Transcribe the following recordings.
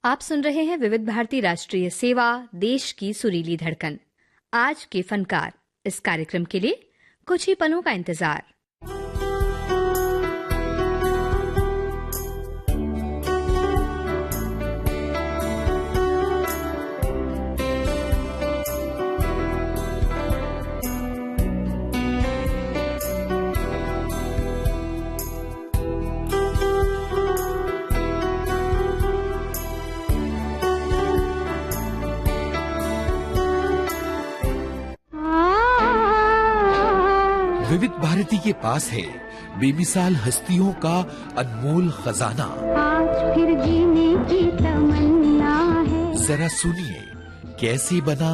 आप सुन रहे हैं विविध भारती राष्ट्रीय सेवा, देश की सुरीली धड़कन। आज के फनकार इस कार्यक्रम के लिए कुछ ही पलों का इंतजार। विविध भारती के पास है बेमिसाल हस्तियों का अनमोल खजाना। आज फिर जीने की तमन्ना है। जरा सुनिए कैसे बना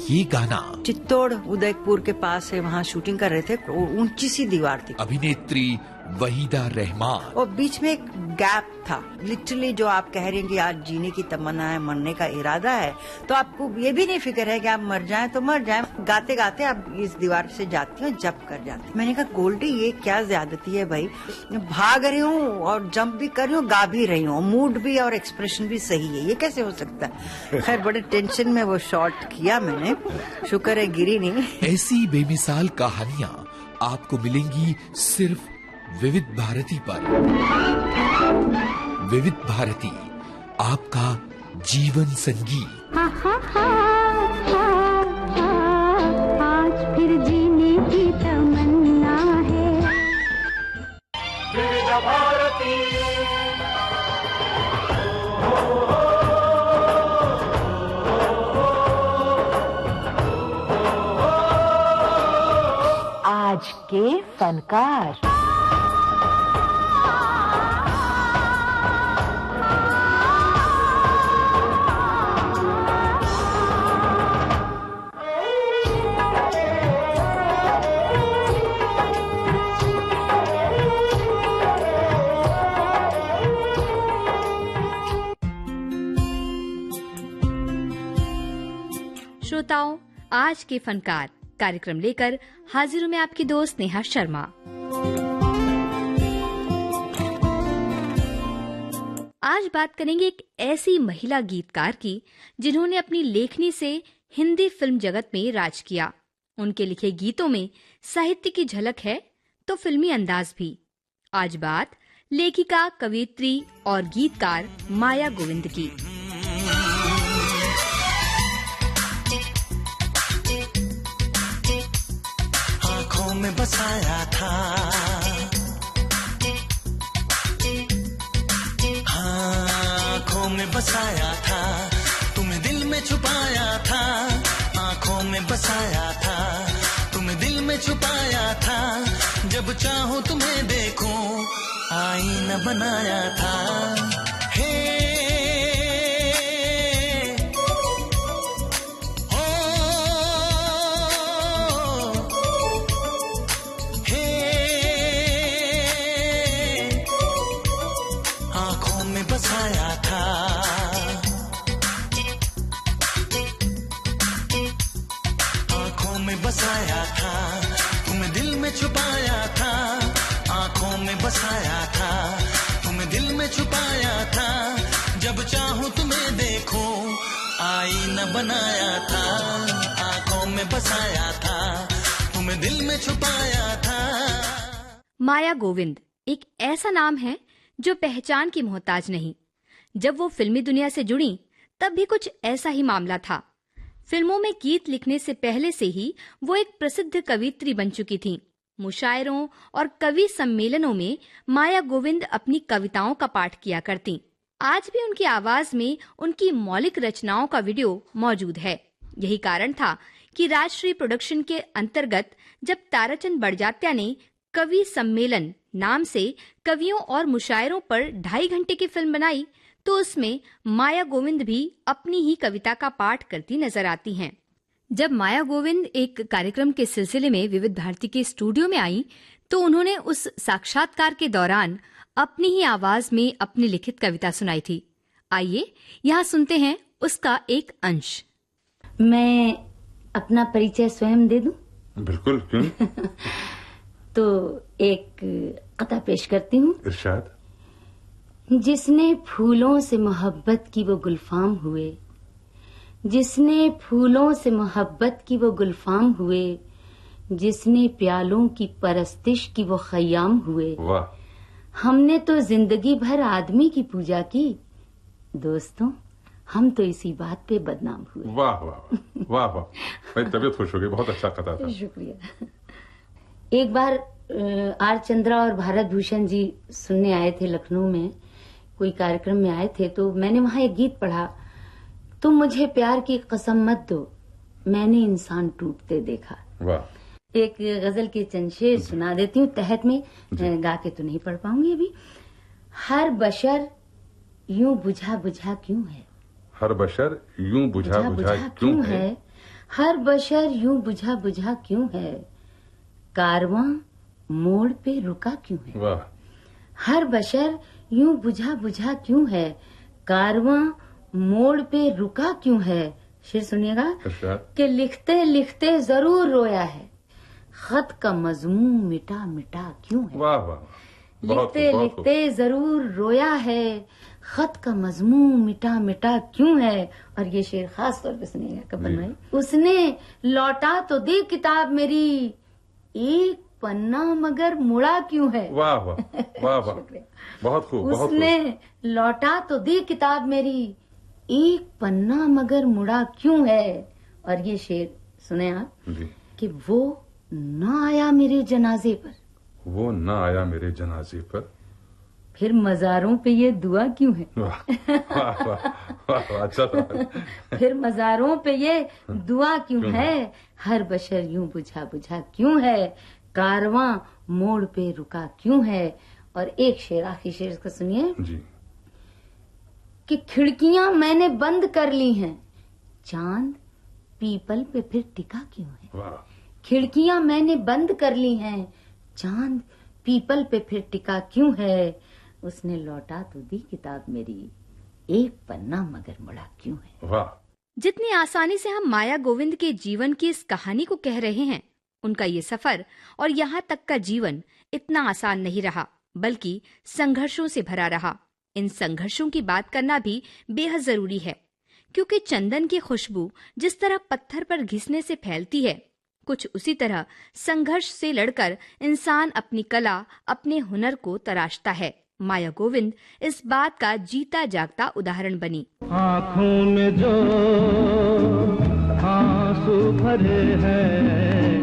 ये गाना। चित्तौड़ उदयपुर के पास है, वहाँ शूटिंग कर रहे थे। ऊंची सी दीवार थी। अभिनेत्री वहीदा रहमान और बीच में एक गैप था। लिटरली जो आप कह रहे हैं कि आज जीने की तमन्ना है, मरने का इरादा है, तो आपको ये भी नहीं फिक्र है कि आप मर जाएं तो मर जाएं। गाते गाते आप इस दीवार से जाती हो, जंप कर जाती। मैंने कहा गोल्डी ये क्या ज्यादती है भाई, भाग रही हूँ और जंप भी कर रही हूँ, गा भी रही हूँ, मूड भी और एक्सप्रेशन भी सही है, ये कैसे हो सकता है। खैर बड़े टेंशन में वो शॉट किया मैंने, शुक्र है गिरी नहीं। ऐसी बेमिसाल कहानियाँ आपको मिलेंगी सिर्फ विविध भारती पर। विविध भारती, आपका जीवन संगीत। आज फिर जीने की तमन्ना है। विविध भारती। आज के फनकार। श्रोताओं, आज के फनकार कार्यक्रम लेकर हाजिर हूं मैं आपकी दोस्त नेहा शर्मा। आज बात करेंगे एक ऐसी महिला गीतकार की जिन्होंने अपनी लेखनी से हिंदी फिल्म जगत में राज किया। उनके लिखे गीतों में साहित्य की झलक है तो फिल्मी अंदाज भी। आज बात लेखिका, कवियत्री और गीतकार माया गोविंद की। में बसाया था, हाँ आँखों में बसाया था, तुम्हें दिल में छुपाया था। आँखों में बसाया था, तुम्हें दिल में छुपाया था। जब चाहूं तुम्हें देखूं, आईना बनाया था। हे बसाया था, आँखों में बसाया था, तुम्हें दिल में छुपाया था। आँखों में बसाया था, तुम्हें दिल में छुपाया था। जब चाहूं तुम्हें देखूं, आईना बनाया था। आँखों में बसाया था, तुम्हें दिल में छुपाया था। माया गोविंद एक ऐसा नाम है जो पहचान की मोहताज नहीं। जब वो फिल्मी दुनिया से जुड़ी तब भी कुछ ऐसा ही मामला था। फिल्मों में गीत लिखने से पहले से ही वो एक प्रसिद्ध कवियत्री बन चुकी थीं। मुशायरों और कवि सम्मेलनों में माया गोविंद अपनी कविताओं का पाठ किया करती। आज भी उनकी आवाज में उनकी मौलिक रचनाओं का वीडियो मौजूद है। यही कारण था कि राजश्री प्रोडक्शन के अंतर्गत जब ताराचंद बड़जात्या ने कवि सम्मेलन नाम से कवियों और मुशायरों पर 2.5 घंटे की फिल्म बनाई तो उसमें माया गोविंद भी अपनी ही कविता का पाठ करती नजर आती हैं। जब माया गोविंद एक कार्यक्रम के सिलसिले में विविध भारती के स्टूडियो में आई तो उन्होंने उस साक्षात्कार के दौरान अपनी ही आवाज में अपनी लिखित कविता सुनाई थी। आइए यहाँ सुनते हैं उसका एक अंश। मैं अपना परिचय स्वयं दे दूं? बिल्कुल, क्यों? तो एक कथा पेश करती हूँ। इरशाद। जिसने फूलों से मोहब्बत की वो गुलफाम हुए, जिसने फूलों से मोहब्बत की वो गुलफाम हुए, जिसने प्यालों की परस्तिश की वो खयाम हुए। वाह। हमने तो जिंदगी भर आदमी की पूजा की, दोस्तों हम तो इसी बात पे बदनाम हुए। वाह वाह वाह वाह, मेरी तबीयत खुश हो गई, बहुत अच्छा कथा था। शुक्रिया। एक बार आर चंद्रा और भारत भूषण जी सुनने आए थे लखनऊ में, कोई कार्यक्रम में आए थे, तो मैंने वहां एक गीत पढ़ा, तुम मुझे प्यार की कसम मत दो, मैंने इंसान टूटते देखा। वाह। एक गजल के चंद शेर सुना देती हूँ तहत में, गा के तो नहीं पढ़ पाऊंगी अभी। हर बशर यूं बुझा बुझा क्यों है, हर बशर यूं बुझा बुझा क्यों है, हर बशर यूं बुझा बुझा क्यों है, कारवां मोड़ पे रुका क्यों है। वाह। हर बशर यूं बुझा बुझा क्यों है, कारवां मोड़ पे रुका क्यों है। शेर सुनिएगा कि लिखते लिखते जरूर रोया है, खत का मजमून मिटा मिटा क्यों है। वाह वाह। लिखते लिखते जरूर रोया है, खत का मजमून मिटा मिटा क्यों है। और ये शेर खास तौर पे सुनिएगा कपन भाई, उसने लौटा तो दी किताब मेरी, एक पन्ना मगर मुड़ा क्यों है। वाह वाह वाह वाह, बहुत खूब। उसने लौटा तो दी किताब मेरी, एक पन्ना मगर मुड़ा क्यों है। और ये शेर सुने आप कि वो न आया मेरे जनाजे पर, वो न आया मेरे जनाजे पर, फिर मजारों पे ये दुआ क्यों है। वाह वाह वाह, अच्छा था। फिर मजारों पे ये दुआ क्यों है, हर बशर यूं बुझा बुझा क्यों है, कारवां मोड़ पे रुका क्यों है। और एक शेर, आखिरी शेर इसका सुनिए जी, कि खिड़कियां मैंने बंद कर ली हैं, चांद पीपल पे फिर टिका क्यों है। वाह। खिड़कियां मैंने बंद कर ली हैं, चांद पीपल पे फिर टिका क्यों है। उसने लौटा तो दी किताब मेरी, एक पन्ना मगर मुड़ा क्यों है। वाह। जितनी आसानी से हम माया गोविंद के जीवन की इस कहानी को कह रहे हैं, उनका ये सफर और यहाँ तक का जीवन इतना आसान नहीं रहा, बल्कि संघर्षों से भरा रहा। इन संघर्षों की बात करना भी बेहद जरूरी है, क्योंकि चंदन की खुशबू जिस तरह पत्थर पर घिसने से फैलती है, कुछ उसी तरह संघर्ष से लड़कर इंसान अपनी कला, अपने हुनर को तराशता है। माया गोविंद इस बात का जीता जागता उदाहरण बनी। आँखों में जो आंसू भरे हैं,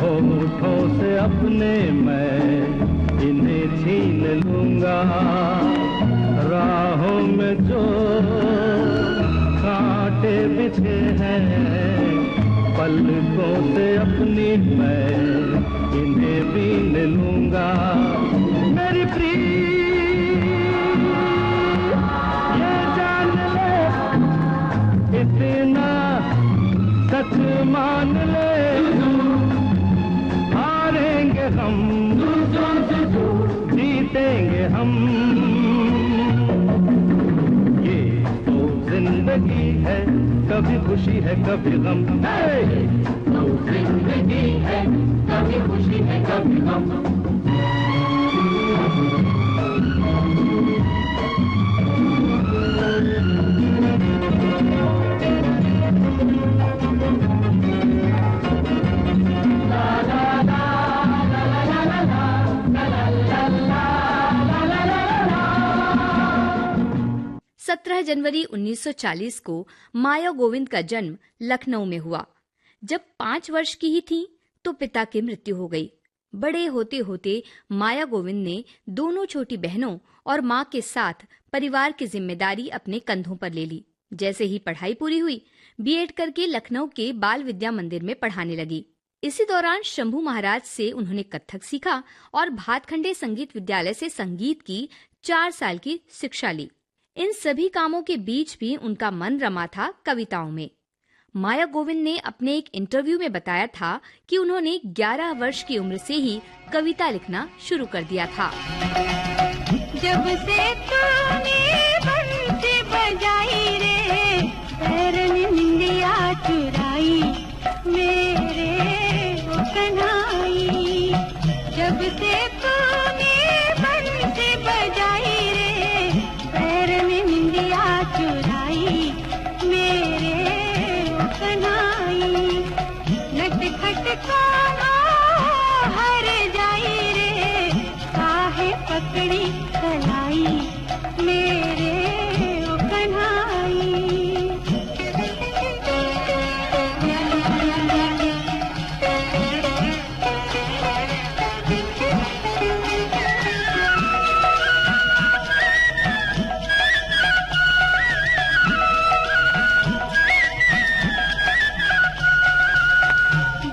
होठों से अपने मैं इन्हें छीन लूंगा, राहों में जो कांटे बिछे हैं, पलकों से अपनी मैं इन्हें बीन लूंगा। मेरी प्रिय ये जान ले, इतना सच मान ले, हारेंगे हम जीतेंगे हम, ये तो जिंदगी है, कभी खुशी है कभी गम, तो जिंदगी है, कभी खुशी है कभी गम। जनवरी 1940 को माया गोविंद का जन्म लखनऊ में हुआ। जब 5 वर्ष की ही थी तो पिता की मृत्यु हो गई। बड़े होते होते माया गोविंद ने दोनों छोटी बहनों और माँ के साथ परिवार की जिम्मेदारी अपने कंधों पर ले ली। जैसे ही पढ़ाई पूरी हुई, बीएड करके लखनऊ के बाल विद्या मंदिर में पढ़ाने लगी। इसी दौरान शंभू महाराज से उन्होंने कथक सीखा और भातखंडे संगीत विद्यालय से संगीत की 4 साल की शिक्षा ली। इन सभी कामों के बीच भी उनका मन रमा था कविताओं में। माया गोविंद ने अपने एक इंटरव्यू में बताया था कि उन्होंने 11 वर्ष की उम्र से ही कविता लिखना शुरू कर दिया था। जब से तूने बंसी बजाई रे, पैरन निंदिया चुराई मेरे ओ कन्हाई। जब से तूने बंसी बजाई रे, काना हर जाई रे, काहे पकड़ी कलाई मेरे ओ कन्हाई।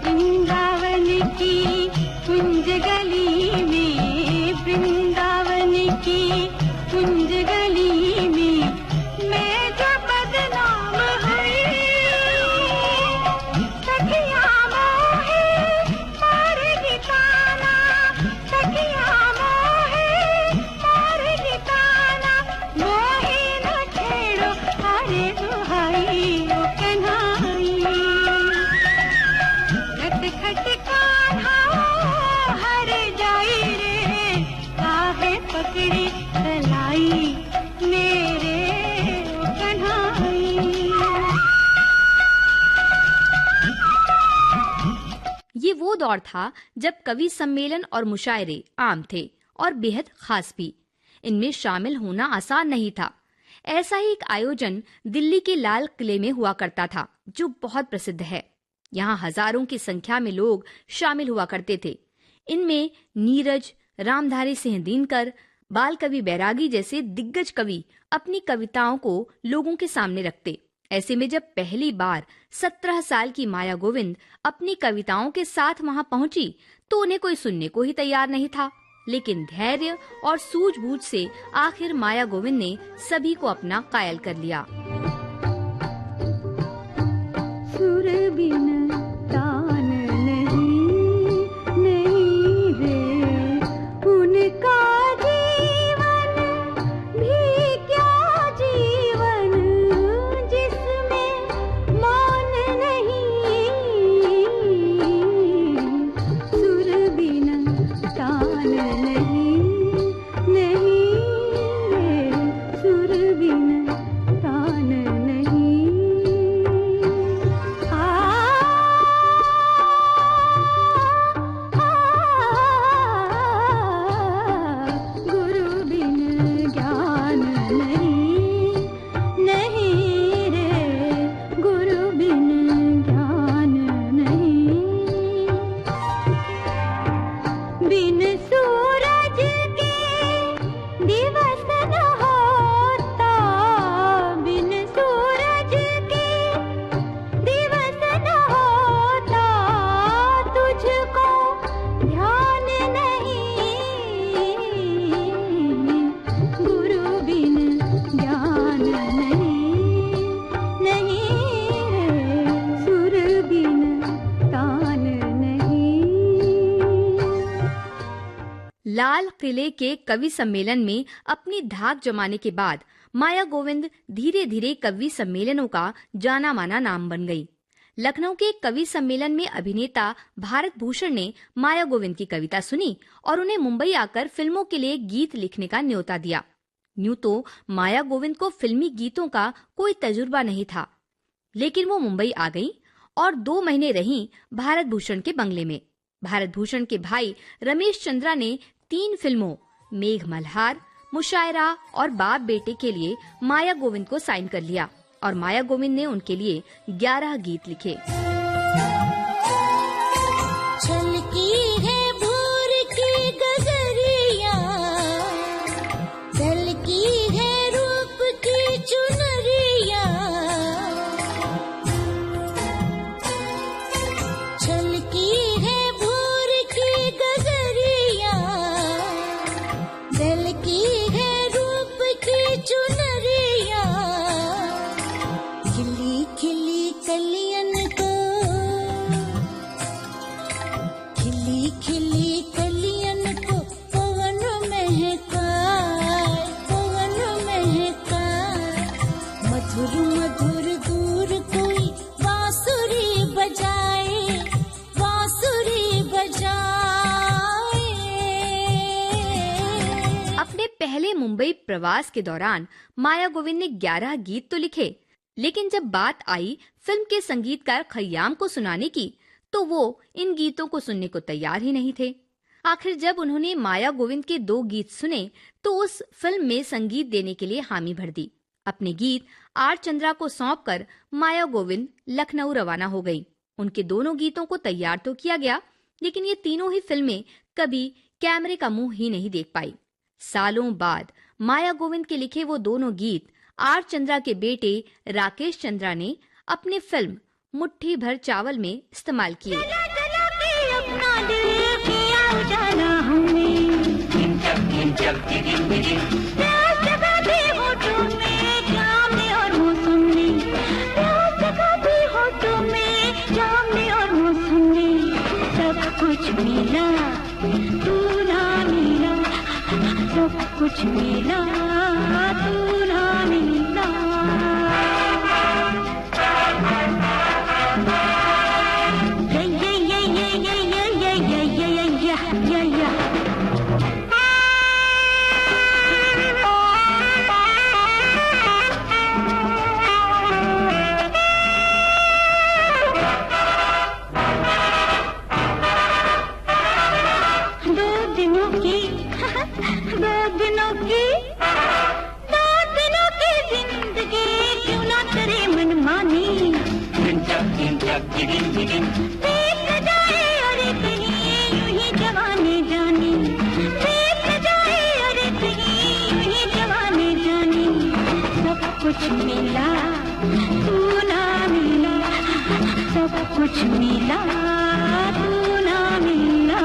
वृंदावन की कुंज गली में, वृंदावन की कुंज गली में मैं जो बदनाम हुई, सखिया मोहे मार गिताना, सखिया मोहे मार गिताना, मोहे न छेड़ो अरे दुहाई ओ कन्हाई। खट कान्हा हर जाई रे, काहे पकड़ी कलाई मेरे ओ कन्हाई। ये वो दौर था जब कवि सम्मेलन और मुशायरे आम थे और बेहद खास भी। इनमें शामिल होना आसान नहीं था। ऐसा ही एक आयोजन दिल्ली के लाल किले में हुआ करता था, जो बहुत प्रसिद्ध है। यहाँ हजारों की संख्या में लोग शामिल हुआ करते थे। इनमें नीरज, रामधारी सिंह दिनकर, बाल कवि बैरागी जैसे दिग्गज कवि अपनी कविताओं को लोगों के सामने रखते। ऐसे में जब पहली बार 17 साल की माया गोविंद अपनी कविताओं के साथ वहां पहुंची तो उन्हें कोई सुनने को ही तैयार नहीं था। लेकिन धैर्य और सूझबूझ से आखिर माया गोविंद ने सभी को अपना कायल कर लिया। सुर बिन तान नहीं, नहीं रे, उनका जीवन भी क्या जीवन, जिसमें मौन नहीं। सुर बिन तान नहीं, नहीं रे, सुर बिन तान नहीं। गुरु बिन ज्ञान नहीं, नहीं रे, गुरु बिन ज्ञान नहीं। बिन सूरज के दिवस न होता, बिन सूरज के दिवस न होता, तुझको ध्यान नहीं। गुरु बिन ज्ञान नहीं, नहीं रे, सुर बिन तान नहीं। लाल किले के कवि सम्मेलन में अपनी धाक जमाने के बाद माया गोविंद धीरे धीरे कवि सम्मेलनों का जाना माना नाम बन गई। लखनऊ के कवि सम्मेलन में अभिनेता भारत भूषण ने माया गोविंद की कविता सुनी और उन्हें मुंबई आकर फिल्मों के लिए गीत लिखने का न्योता दिया। यूं तो माया गोविंद को फिल्मी गीतों का कोई तजुर्बा नहीं था, लेकिन वो मुंबई आ गई और 2 महीने रहीं भारत भूषण के बंगले में। भारत भूषण के भाई रमेश चंद्रा ने 3 फिल्मों मेघ मल्हार, मुशायरा और बाप बेटे के लिए माया गोविंद को साइन कर लिया और माया गोविंद ने उनके लिए 11 गीत लिखे। छलकी है भोर की गगरिया, झलकी है रूप की चुनरिया, छलकी है भोर की गगरिया, झलकी है रूप की चुनरिया, खिली खिली कलियन को, खिली खिली कलियन को पवन महकाए, पवन महकाए, मधुर मधुर दूर कोई बांसुरी बजाए, बांसुरी बजाए। अपने पहले मुंबई प्रवास के दौरान माया गोविंद ने 11 गीत तो लिखे, लेकिन जब बात आई फिल्म के संगीतकार खय्याम को सुनाने की तो वो इन गीतों को सुनने को तैयार ही नहीं थे। आखिर जब उन्होंने माया गोविंद के 2 गीत सुने तो उस फिल्म में संगीत देने के लिए हामी भर दी। अपने गीत आर चंद्रा को सौंपकर माया गोविंद लखनऊ रवाना हो गई। उनके दोनों गीतों को तैयार तो किया गया, लेकिन ये तीनों ही फिल्में कभी कैमरे का मुंह ही नहीं देख पाई। सालों बाद माया गोविंद के लिखे वो दोनों गीत आर चंद्रा के बेटे राकेश चंद्रा ने अपनी फिल्म मुट्ठी भर चावल में इस्तेमाल किए। कुछ मिला तू ना मिला, सब कुछ मिला तू ना मिला। कुछ मिला तू ना मिला, सब कुछ मिला तू ना मिला।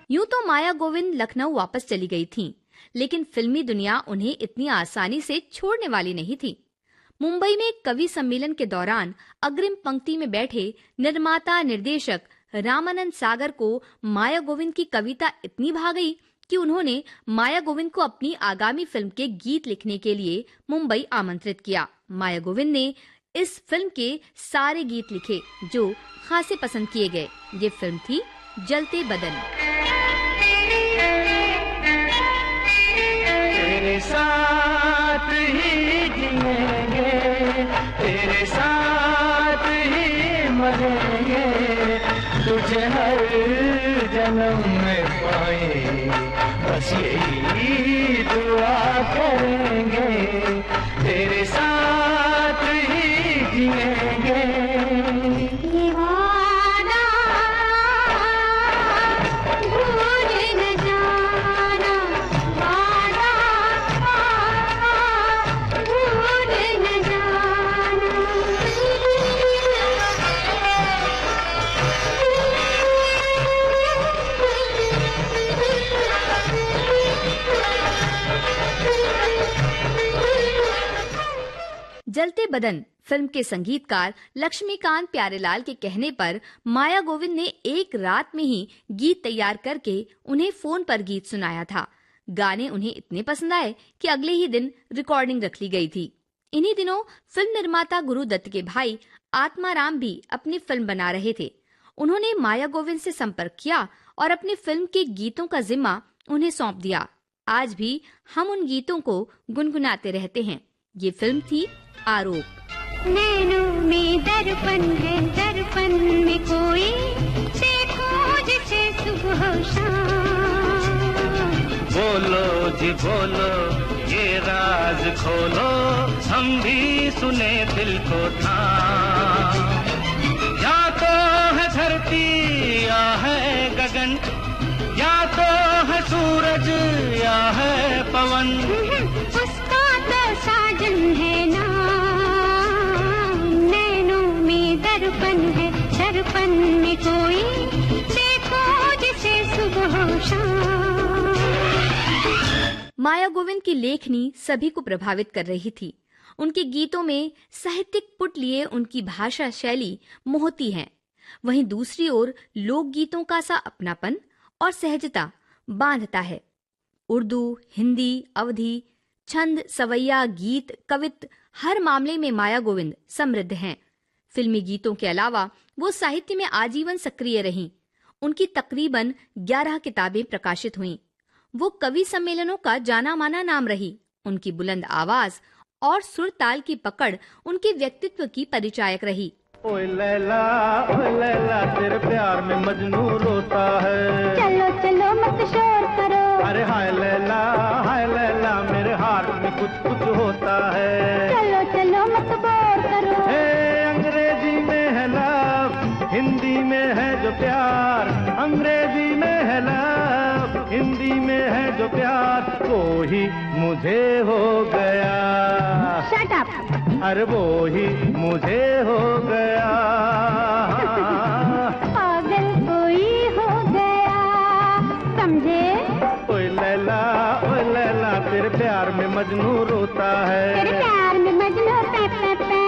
यूं तो माया गोविंद लखनऊ वापस चली गई थीं, लेकिन फिल्मी दुनिया उन्हें इतनी आसानी से छोड़ने वाली नहीं थी। मुंबई में एक कवि सम्मेलन के दौरान अग्रिम पंक्ति में बैठे निर्माता निर्देशक रामानंद सागर को माया गोविंद की कविता इतनी भा गई कि उन्होंने माया गोविंद को अपनी आगामी फिल्म के गीत लिखने के लिए मुंबई आमंत्रित किया। माया गोविंद ने इस फिल्म के सारे गीत लिखे जो खासे पसंद किए गए। ये फिल्म थी जलते बदन। तेरे साथ ही जिएंगे, तेरे साथ ही मरेंगे, तुझे हर जन्म में पाए बस यही दुआ करेंगे, तेरे साथ ही जिएंगे। जलते बदन फिल्म के संगीतकार लक्ष्मीकांत प्यारेलाल के कहने पर माया गोविंद ने एक रात में ही गीत तैयार करके उन्हें फोन पर गीत सुनाया था। गाने उन्हें इतने पसंद आए कि अगले ही दिन रिकॉर्डिंग रख ली गई थी। इन्हीं दिनों फिल्म निर्माता गुरु दत्त के भाई आत्माराम भी अपनी फिल्म बना रहे थे। उन्होंने माया गोविंद से संपर्क किया और अपनी फिल्म के गीतों का जिम्मा उन्हें सौंप दिया। आज भी हम उन गीतों को गुनगुनाते रहते हैं। ये फिल्म थी आरोप। नैनों में दर्पण है, दर्पण में कोई देखो जिसे सुबह शाम। बोलो जी बोलो ये राज खोलो, हम भी सुने दिल को थाम। या तो है धरती या है गगन, या तो है सूरज या है पवन, उसका तो साजन है ना। नैनों में दर्पण है, दर्पण में कोई देखो जिसे सुबह शाम। माया गोविंद की लेखनी सभी को प्रभावित कर रही थी। उनके गीतों में साहित्यिक पुट लिए उनकी भाषा शैली मोहती है, वहीं दूसरी ओर लोकगीतों का सा अपनापन और सहजता बांधता है। उर्दू, हिंदी, अवधी, छंद, सवैया, गीत, कवित हर मामले में माया गोविंद समृद्ध हैं। फिल्मी गीतों के अलावा वो साहित्य में आजीवन सक्रिय रहीं। उनकी तकरीबन 11 किताबें प्रकाशित हुईं। वो कवि सम्मेलनों का जाना माना नाम रही। उनकी बुलंद आवाज और सुर ताल की पकड़ उनके व्यक्तित्व की परिचायक रही। ओए लैला तेरे प्यार में मजनू रोता है। चलो चलो मत शोर करो। अरे हाय लैला मेरे हार्ट में कुछ होता है। चलो चलो मत बोर करो। अंग्रेजी में है लव, हिंदी में है जो प्यार। अंग्रेजी में है लव, हिंदी में है जो प्यार, वो ही मुझे हो गया। Shut up. अरे वो ही मुझे हो गया। पागल कोई हो गया, समझे? ओए लैला तेरे प्यार में मजनू रोता है। तेरे प्यार में मजनू पे पे पे।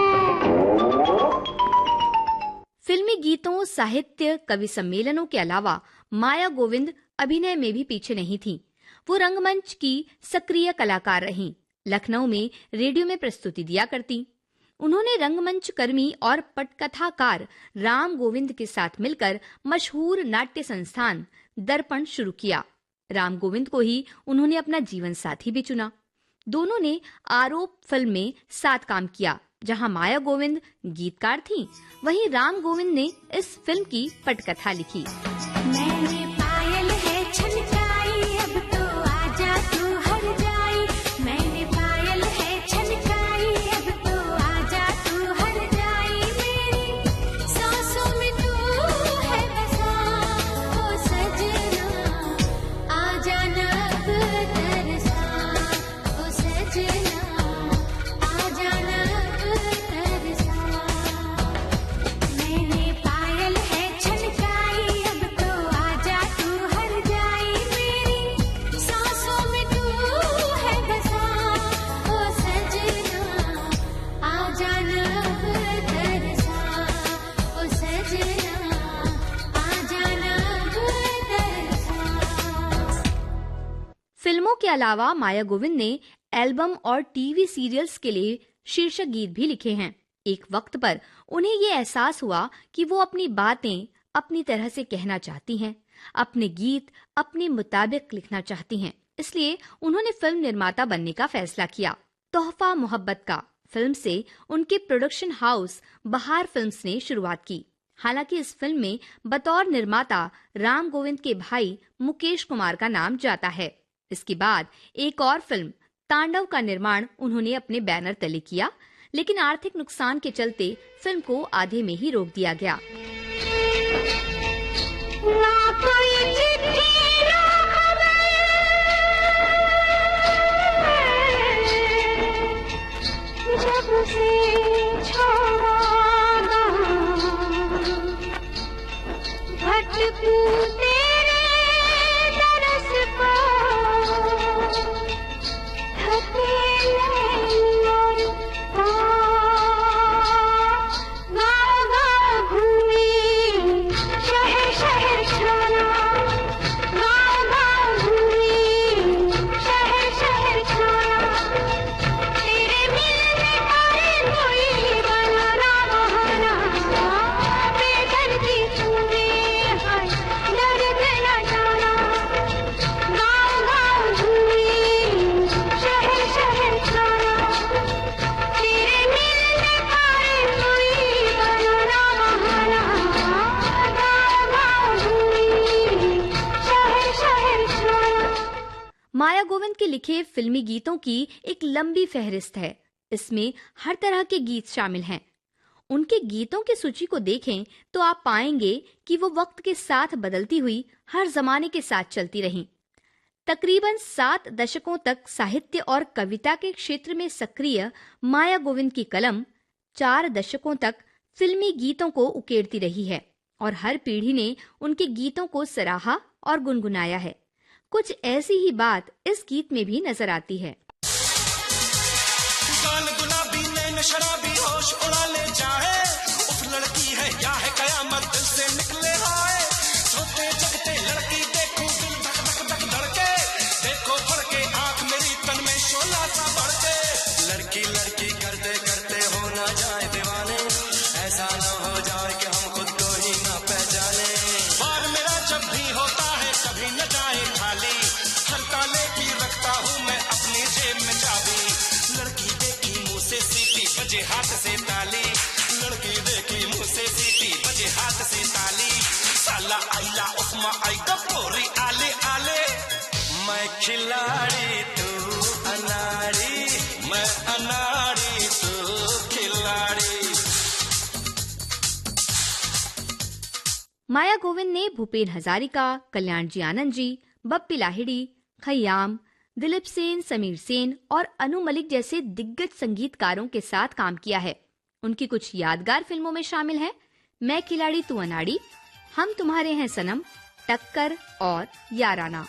फिल्मी गीतों, साहित्य, कवि सम्मेलनों के अलावा माया गोविंद अभिनय में भी पीछे नहीं थीं। वो रंगमंच की सक्रिय कलाकार रहीं। लखनऊ में रेडियो में प्रस्तुति दिया करती। उन्होंने रंगमंच कर्मी और पटकथाकार राम गोविंद के साथ मिलकर मशहूर नाट्य संस्थान दर्पण शुरू किया। राम गोविंद को ही उन्होंने अपना जीवन साथी भी चुना। दोनों ने आरोप फिल्म में साथ काम किया, जहां माया गोविंद गीतकार थीं, वहीं राम गोविंद ने इस फिल्म की पटकथा लिखी। मैंने पायल है छनकाई, अब तो आजा तू हर जाई। मैंने पायल है छनकाई, अब तो आजा तू हर जाई। मेरी सांसों में तू है बसा, ओ सजना आजा ना अब तरसा। ओ सजना आजा ना अब तरसा। मैंने पायल है छनकाई, अब तो आजा तू हर जाई। मेरी सांसों में तू है बसा, ओ सजना आजा ना अब तरसा। ओ सजना आजा ना अब तरसा। फिल्मों के अलावा माया गोविंद ने एल्बम और टीवी सीरियल्स के लिए शीर्षक गीत भी लिखे हैं। एक वक्त पर उन्हें ये एहसास हुआ कि वो अपनी बातें अपनी तरह से कहना चाहती हैं, अपने गीत अपने मुताबिक लिखना चाहती हैं। इसलिए उन्होंने फिल्म निर्माता बनने का फैसला किया। तोहफा मोहब्बत का फिल्म से उनके प्रोडक्शन हाउस बहार फिल्म्स ने शुरुआत की। हालांकि इस फिल्म में बतौर निर्माता राम गोविंद के भाई मुकेश कुमार का नाम जाता है। इसके बाद एक और फिल्म तांडव का निर्माण उन्होंने अपने बैनर तले किया, लेकिन आर्थिक नुकसान के चलते फिल्म को आधे में ही रोक दिया गया। ना कोई चिट्ठी ना खबर, जब से छोड़ा भटकूं तेरे तरस पर, थकेले और गाँव गाँव घूमी, शहर शहर छाना। गाँव गाँव घूमी, शहर शहर छाना। तेरे मिलने पर कोई बनाना बहाना, बेदर्दी तूने हाय दर्द न जाना। गाँव गाँव घूमी, शहर शहर छाना। तेरे मिलने पर कोई बनाना बहाना, गाँव गाँव घूमी, शहर शहर छाना। माया गोविंद के लिखे फिल्मी गीतों की एक लंबी फहरिस्त है। इसमें हर तरह के गीत शामिल हैं। उनके गीतों की सूची को देखें तो आप पाएंगे कि वो वक्त के साथ बदलती हुई हर जमाने के साथ चलती रहीं। तकरीबन 7 दशकों तक साहित्य और कविता के क्षेत्र में सक्रिय माया गोविंद की कलम 4 दशकों तक फिल्मी गीतों को उकेरती रही है और हर पीढ़ी ने उनके गीतों को सराहा और गुनगुनाया है। कुछ ऐसी ही बात इस गीत में भी नजर आती है। गाल गुलाबी नैन शराबी होश उड़ा ले जाए, उफ लड़की है या है कयामत दिल से निकले आए। सोते जगते लड़की देखूं दिल धक धक धक धड़के, देखो फड़के आंख मेरी तन में शोला सा बढ़के। लड़की लड़की करते करते हो ना जाए दीवाने, ऐसा ना हो जाए कि हम खुद को ही ना पहचाने। बार मेरा जब भी होता है कभी न जाए खाली, हर ताले की रखता हूँ मैं अपनी जेब में चाबी। लड़की देखी मुँह से सीटी बजे हाथ से ताली, लड़की देखी मुँह आई का पोरी आले आले, मैं खिलाड़ी तू अनाड़ी, मैं अनाड़ी तू खिलाड़ी। माया गोविंद ने भूपेन हजारिका, कल्याण जी आनंद जी, बप्पी लाहिड़ी, खय्याम, दिलीप सेन, समीर सेन और अनु मलिक जैसे दिग्गज संगीतकारों के साथ काम किया है। उनकी कुछ यादगार फिल्मों में शामिल हैं मैं खिलाड़ी तू अनाड़ी, हम तुम्हारे हैं सनम, टक्कर और याराना।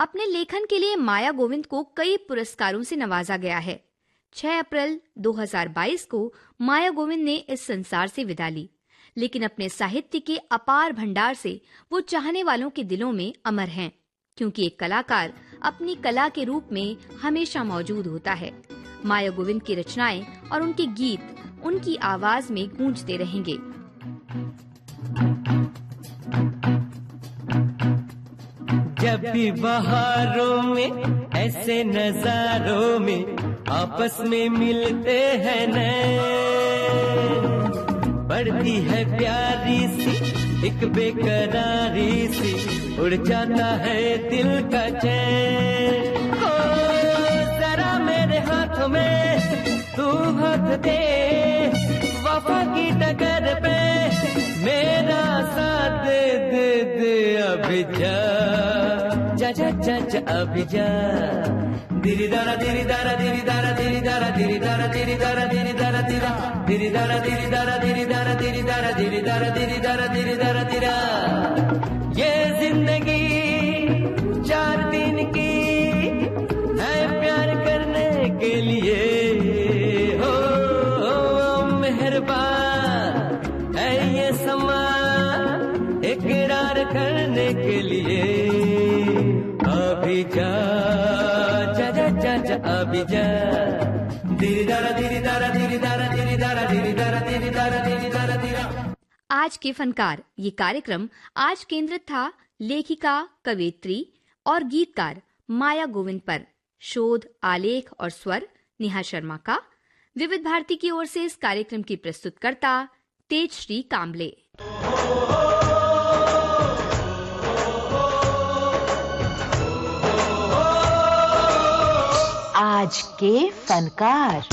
अपने लेखन के लिए माया गोविंद को कई पुरस्कारों से नवाजा गया है। 6 अप्रैल 2022 को माया गोविंद ने इस संसार से विदा ली, लेकिन अपने साहित्य के अपार भंडार से वो चाहने वालों के दिलों में अमर हैं, क्योंकि एक कलाकार अपनी कला के रूप में हमेशा मौजूद होता है। माया गोविंद की रचनाएं और उनके गीत उनकी आवाज में गूंजते रहेंगे। जब भी बहारों में ऐसे नजारों में आपस में मिलते हैं नैन, बढ़ती है प्यारी सी एक बेकरारी सी, उड़ जाता है दिल का चैन। ओ जरा मेरे हाथों में तू हाथ दे, वफा की डगर पे मेरा साथ दे दे अभी जा जा जा जा अभी जा। दिरी दारा दिरी दारा दिरी दारा दिरी दारा दिरी दारा दिरी दारा दिरी दारा दिरा दिरी दारा दिरी दारा दिरी दारा दिरी दारा दिरी दारा दिरी दारा दिरी दारा दिरा। ये जिंदगी 4 दिन की है प्यार करने के लिए, हो मेहरबान है ये समा इकरार करने के लिए। अभी जा जा जा जा जा अभी जा। दिरी दारा दिरी दारा दिरी दारा दिरी दारा दिरी दारा दिरी दारा दिरी दारा दिरा। आज के फनकार ये कार्यक्रम आज केंद्रित था लेखिका, कवयित्री और गीतकार माया गोविंद पर। शोध, आलेख और स्वर नेहा शर्मा का। विविध भारती की ओर से इस कार्यक्रम की प्रस्तुतकर्ता तेजश्री कामले। आज के फनकार।